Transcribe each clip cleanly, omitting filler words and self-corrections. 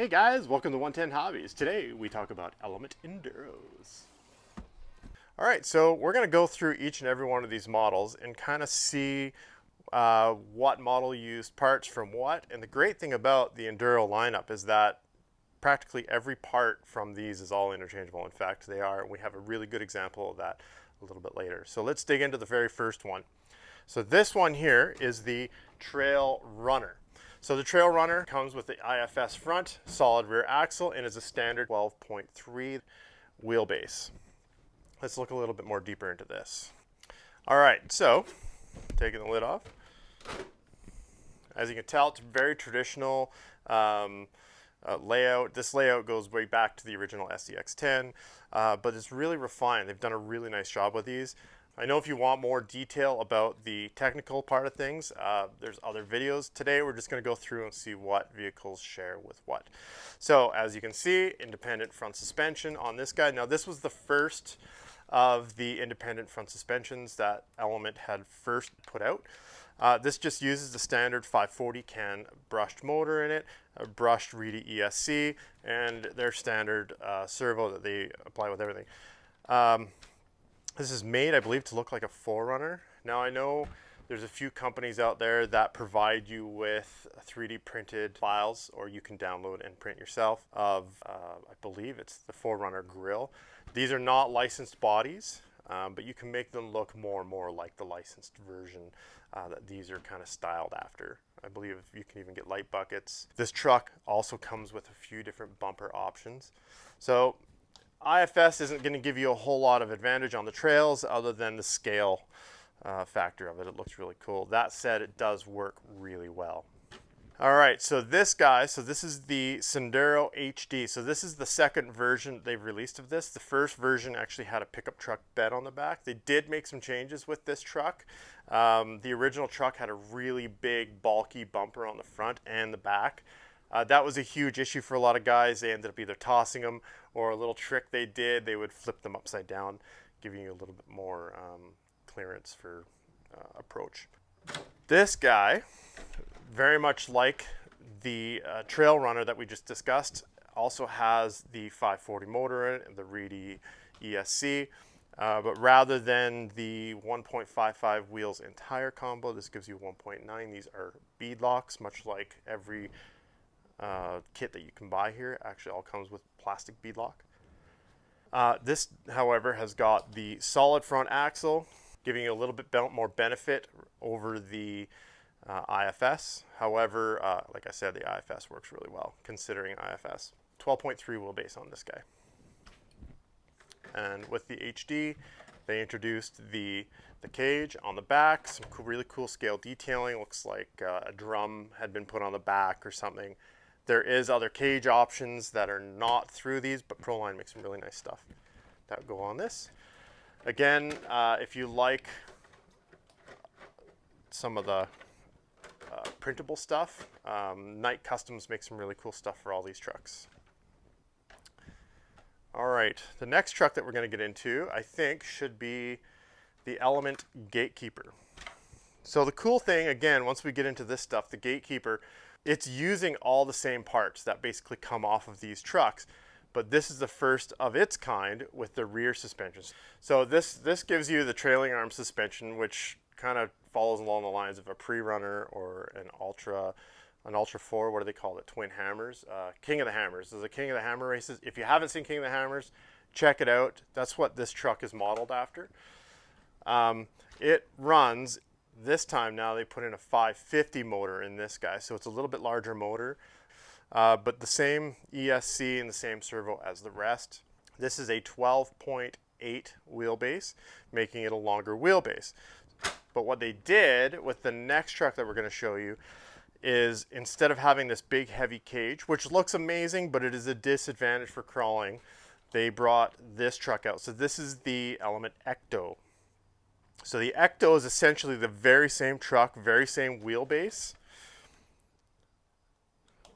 Hey guys, welcome to 110 Hobbies. Today we talk about Element Enduros. All right, so we're going to go through each and every one of these models and kind of see what model used parts from what. And the great thing about the Enduro lineup is that practically every part from these is all interchangeable. In fact, they are. We have a really good example of that a little bit later. So let's dig into the very first one. So this one here is the Trail Runner. So the Trail Runner comes with the IFS front, solid rear axle, and is a standard 12.3 wheelbase. Let's look a little bit more deeper into this. All right, so taking the lid off. As you can tell, it's very traditional layout. This layout goes way back to the original SDX10, but it's really refined. They've done a really nice job with these. I know if you want more detail about the technical part of things, there's other videos. Today we're just going to go through and see what vehicles share with what. So as you can see, independent front suspension on this guy. Now this was the first of the independent front suspensions that Element had first put out. This just uses the standard 540 can brushed motor in it, a brushed Reedy ESC, and their standard servo that they apply with everything. This is made, I believe, to look like a 4Runner. Now I know there's a few companies out there that provide you with 3D printed files, or you can download and print yourself of, I believe it's the 4Runner grill. These are not licensed bodies, but you can make them look more and more like the licensed version that these are kind of styled after. I believe you can even get light buckets. This truck also comes with a few different bumper options. So IFS isn't going to give you a whole lot of advantage on the trails other than the scale factor of it. It looks really cool. That said, it does work really well. All right, so this guy, this is the Sendero HD. So this is the second version they've released of this. The first version actually had a pickup truck bed on the back. They did make some changes with this truck. The original truck had a really big, bulky bumper on the front and the back. That was a huge issue for a lot of guys. They ended up either tossing them, or a little trick they did, they would flip them upside down, giving you a little bit more clearance for approach. This guy, very much like the Trail Runner that we just discussed, also has the 540 motor in it and the Reedy ESC. But rather than the 1.55 wheels entire combo, this gives you 1.9. These are bead locks, much like every kit that you can buy here. Actually all comes with plastic bead lock. This, however, has got the solid front axle, giving you a little bit more benefit over the IFS. However, like I said, the IFS works really well considering IFS. 12.3 wheelbase on this guy. And with the HD, they introduced the cage on the back, some really cool scale detailing. Looks like a drum had been put on the back or something. There is other cage options that are not through these, but Proline makes some really nice stuff that would go on this. Again, if you like some of the printable stuff, Knight Customs makes some really cool stuff for all these trucks. All right, the next truck that we're going to get into, I think, should be the Element Gatekeeper. So the cool thing, again, once we get into this stuff, the Gatekeeper, it's using all the same parts that basically come off of these trucks, but this is the first of its kind with the rear suspensions. So this gives you the trailing arm suspension, which kind of follows along the lines of a pre-runner or an Ultra 4, what do they call it? Twin Hammers. King of the Hammers. This is a King of the Hammer races. If you haven't seen King of the Hammers, check it out. That's what this truck is modeled after. It runs, this time now they put in a 550 motor in this guy, so it's a little bit larger motor, but the same ESC and the same servo as the rest. This is a 12.8 wheelbase, making it a longer wheelbase. But what they did with the next truck that we're going to show you is, instead of having this big heavy cage, which looks amazing, but it is a disadvantage for crawling, they brought this truck out. So this is the Element Ecto. So the Ecto is essentially the very same truck, very same wheelbase,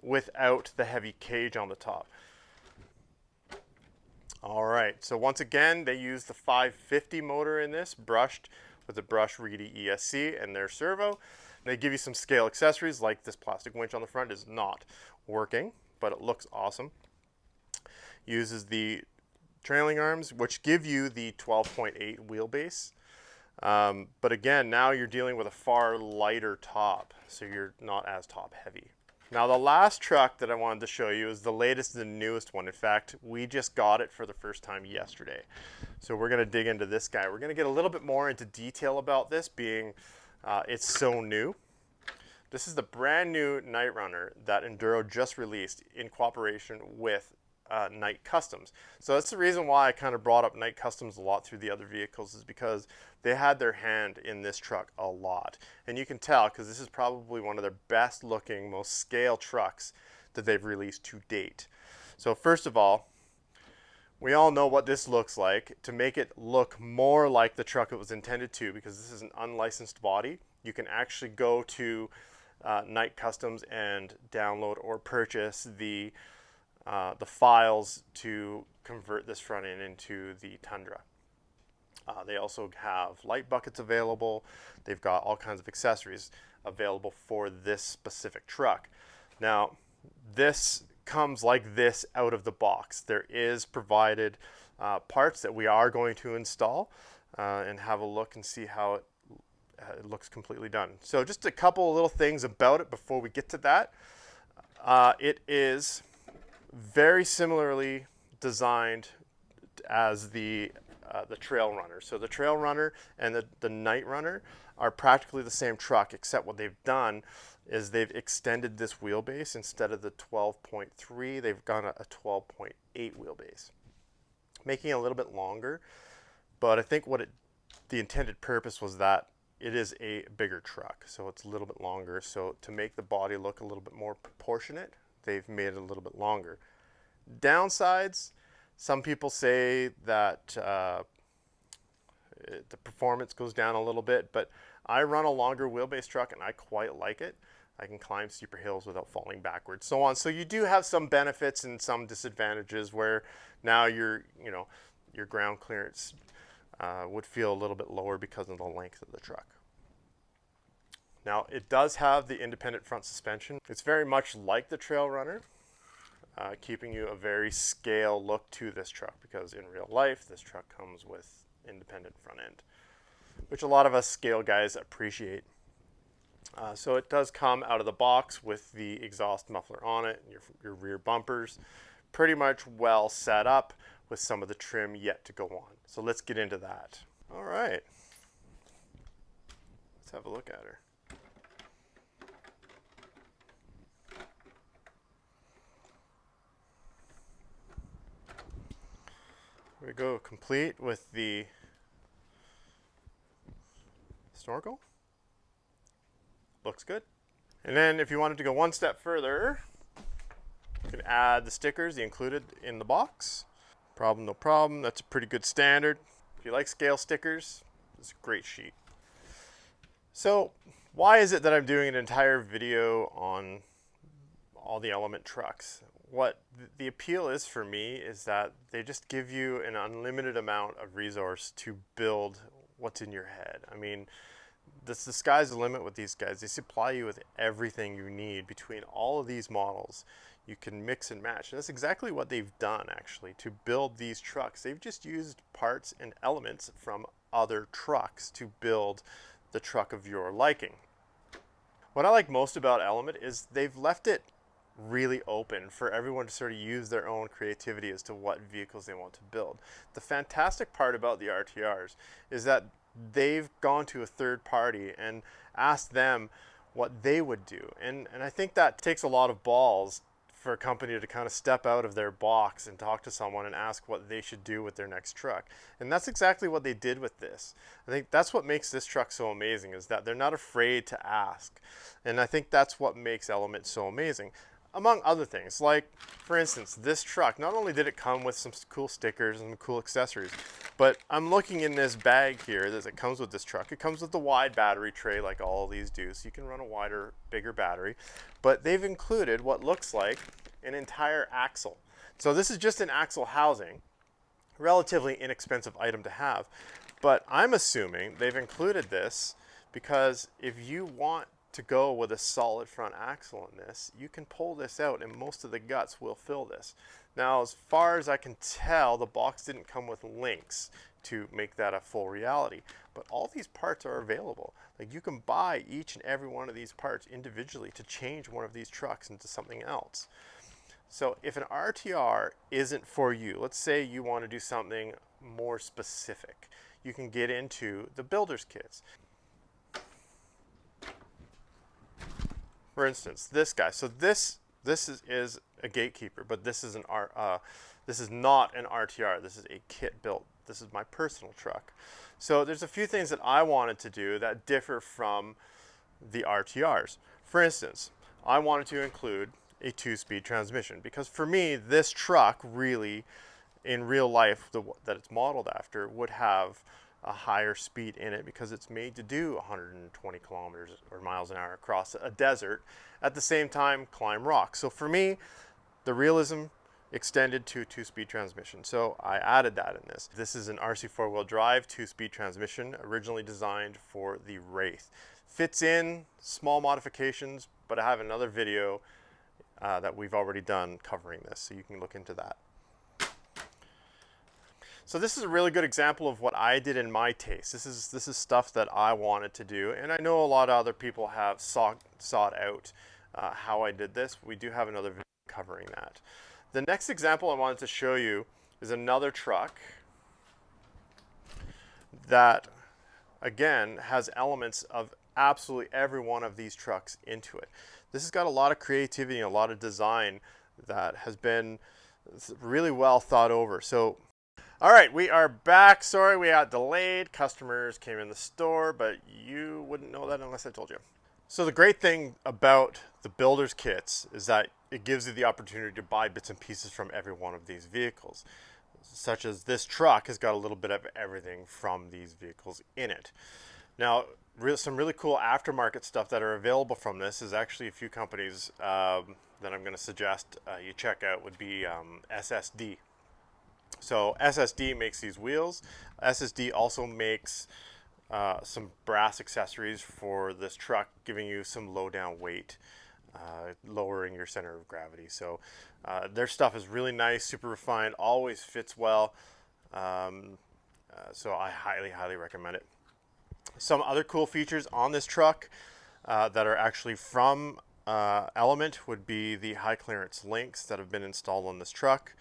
without the heavy cage on the top. All right, so once again, they use the 550 motor in this, brushed with the brushed Reedy ESC and their servo. They give you some scale accessories, like this plastic winch on the front is not working, but it looks awesome. Uses the trailing arms, which give you the 12.8 wheelbase. But again, now you're dealing with a far lighter top, so you're not as top heavy. Now the last truck that I wanted to show you is the latest and newest one. In fact, we just got it for the first time yesterday. So we're gonna dig into this guy. We're gonna get a little bit more into detail about this, being it's so new. This is the brand new Knightrunner that Enduro just released in cooperation with Knight Customs. So that's the reason why I kind of brought up Knight Customs a lot through the other vehicles, is because they had their hand in this truck a lot. And you can tell because this is probably one of their best looking, most scale trucks that they've released to date. So first of all, we all know what this looks like. To make it look more like the truck it was intended to, because this is an unlicensed body, you can actually go to Knight Customs and download or purchase the files to convert this front end into the Tundra. They also have light buckets available. They've got all kinds of accessories available for this specific truck. Now, this comes like this out of the box. There is provided parts that we are going to install and have a look and see how it looks completely done. So just a couple of little things about it before we get to that. It is very similarly designed as the Trail Runner. So the Trail Runner and the Knightrunner are practically the same truck, except what they've done is they've extended this wheelbase. Instead of the 12.3, they've gone a 12.8 wheelbase, making it a little bit longer. But I think the intended purpose was that it is a bigger truck, so it's a little bit longer. So to make the body look a little bit more proportionate, they've made it a little bit longer. Downsides, some people say that the performance goes down a little bit, but I run a longer wheelbase truck and I quite like it. I can climb steeper hills without falling backwards, so on. So you do have some benefits and some disadvantages where now your ground clearance would feel a little bit lower because of the length of the truck. Now, it does have the independent front suspension. It's very much like the Trail Runner, keeping you a very scale look to this truck, because in real life, this truck comes with independent front end, which a lot of us scale guys appreciate. So it does come out of the box with the exhaust muffler on it, and your rear bumpers, pretty much well set up with some of the trim yet to go on. So let's get into that. All right, let's have a look at her. We go complete with the snorkel. Looks good. And then if you wanted to go one step further, you can add the stickers included in the box. Problem, no problem. That's a pretty good standard. If you like scale stickers, it's a great sheet. So why is it that I'm doing an entire video on all the Element trucks? What the appeal is for me is that they just give you an unlimited amount of resource to build what's in your head. I mean, the sky's the limit with these guys. They supply you with everything you need between all of these models. You can mix and match. And that's exactly what they've done, actually, to build these trucks. They've just used parts and elements from other trucks to build the truck of your liking. What I like most about Element is they've left it really open for everyone to sort of use their own creativity as to what vehicles they want to build. The fantastic part about the RTRs is that they've gone to a third party and asked them what they would do. And I think that takes a lot of balls for a company to kind of step out of their box and talk to someone and ask what they should do with their next truck. And that's exactly what they did with this. I think that's what makes this truck so amazing, is that they're not afraid to ask. And I think that's what makes Element so amazing. Among other things, like, for instance, this truck, not only did it come with some cool stickers and cool accessories, but I'm looking in this bag here that comes with this truck. It comes with the wide battery tray like all of these do, so you can run a wider, bigger battery. But they've included what looks like an entire axle. So this is just an axle housing, relatively inexpensive item to have. But I'm assuming they've included this because if you want to go with a solid front axle in this, you can pull this out and most of the guts will fill this. Now, as far as I can tell, the box didn't come with links to make that a full reality, but all these parts are available. Like, you can buy each and every one of these parts individually to change one of these trucks into something else. So if an RTR isn't for you, let's say you want to do something more specific, you can get into the builder's kits. For instance, this guy. So this is a Gatekeeper, but this is not an RTR. This is a kit built. This is my personal truck. So there's a few things that I wanted to do that differ from the RTRs. For instance, I wanted to include a 2-speed transmission because for me, this truck really, in real life, that it's modeled after, would have a higher speed in it because it's made to do 120 kilometers or miles an hour across a desert, at the same time climb rocks. So for me, the realism extended to a 2-speed transmission. So I added that in this. This is an RC 4-wheel drive 2-speed transmission, originally designed for the Wraith. Fits in small modifications, but I have another video that we've already done covering this, so you can look into that. So this is a really good example of what I did in my taste. This is stuff that I wanted to do, and I know a lot of other people have sought out how I did this. We do have another video covering that. The next example I wanted to show you is another truck that, again, has elements of absolutely every one of these trucks into it. This has got a lot of creativity and a lot of design that has been really well thought over. So, all right, we are back. Sorry, we got delayed. Customers came in the store, but you wouldn't know that unless I told you. So the great thing about the builder's kits is that it gives you the opportunity to buy bits and pieces from every one of these vehicles, such as this truck has got a little bit of everything from these vehicles in it. Now, some really cool aftermarket stuff that are available from this is actually a few companies that I'm going to suggest you check out would be SSD. So SSD makes these wheels. SSD also makes some brass accessories for this truck, giving you some low down weight, lowering your center of gravity. So their stuff is really nice, super refined, always fits well. So I highly recommend it. Some other cool features on this truck that are actually from Element would be the high clearance links that have been installed on this truck.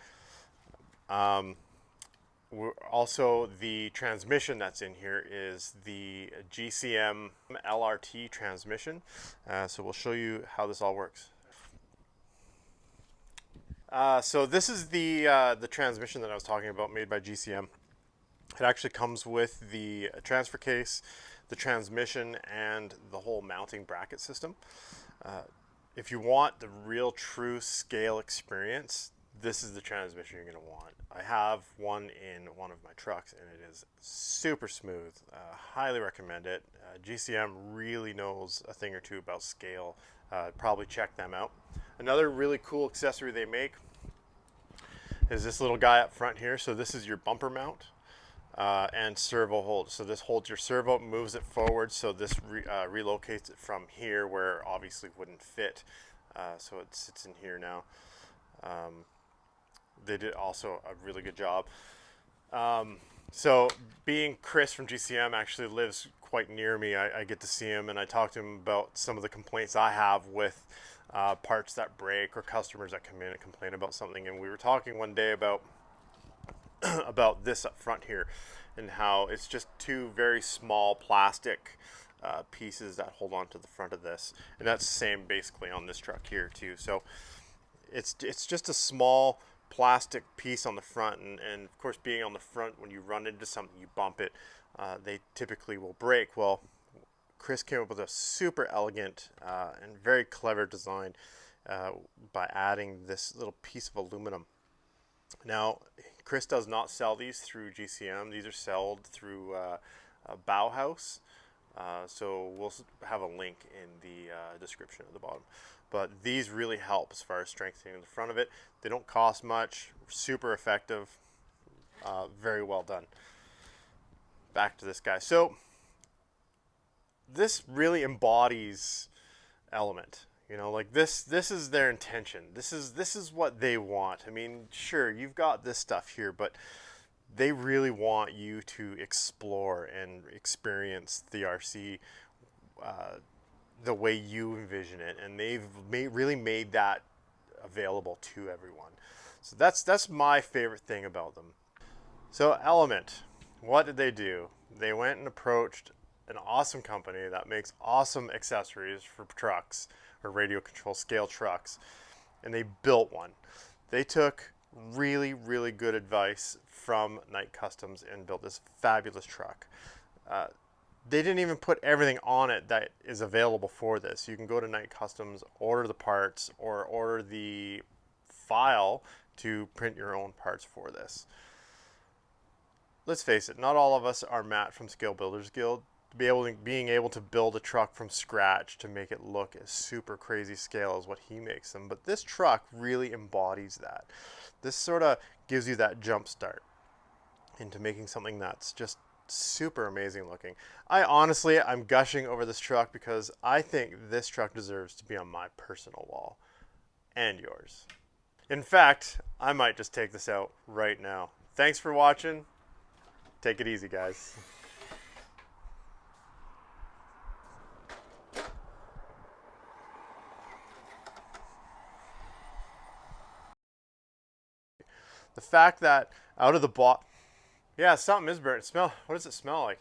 Also, the transmission that's in here is the GCM LRT transmission. So we'll show you how this all works. So this is the transmission that I was talking about, made by GCM. It actually comes with the transfer case, the transmission, and the whole mounting bracket system. If you want the real true scale experience, this is the transmission you're going to want. I have one in one of my trucks and it is super smooth. Highly recommend it. GCM really knows a thing or two about scale. Probably check them out. Another really cool accessory they make is this little guy up front here. So this is your bumper mount and servo hold. So this holds your servo, moves it forward, so this relocates it from here where obviously wouldn't fit. So it sits in here now. They did also a really good job. So being Chris from GCM actually lives quite near me, I get to see him and I talk to him about some of the complaints I have with parts that break or customers that come in and complain about something. And we were talking one day about about this up front here and how it's just two very small plastic pieces that hold on to the front of this. And that's the same basically on this truck here too. So it's just a small plastic piece on the front, and of course being on the front, when you run into something, you bump it, they typically will break. Well, Chris came up with a super elegant and very clever design by adding this little piece of aluminum. Now, Chris does not sell these through GCM. These are sold through Bauhaus. So we'll have a link in the description at the bottom. But these really help as far as strengthening the front of it. They don't cost much, super effective, very well done. Back to this guy. So this really embodies Element. You know, like this is their intention. This is what they want. I mean, sure, you've got this stuff here, but they really want you to explore and experience the RC the way you envision it, and they've really made that available to everyone. So that's my favorite thing about them. So Element, what did they do? They went and approached an awesome company that makes awesome accessories for trucks or radio control scale trucks, and they built one. They took really, really good advice from Knight Customs and built this fabulous truck. They didn't even put everything on it that is available for this. You can go to Knight Customs, order the parts, or order the file to print your own parts for this. Let's face it, not all of us are Matt from Scale Builders Guild. Being able to build a truck from scratch to make it look as super crazy scale as what he makes them. But this truck really embodies that. This sort of gives you that jump start into making something that's just super amazing looking. I'm gushing over this truck because I think this truck deserves to be on my personal wall and yours. In fact, I might just take this out right now. Thanks for watching. Take it easy, guys. The fact that out of the box, yeah, something is burnt. What does it smell like?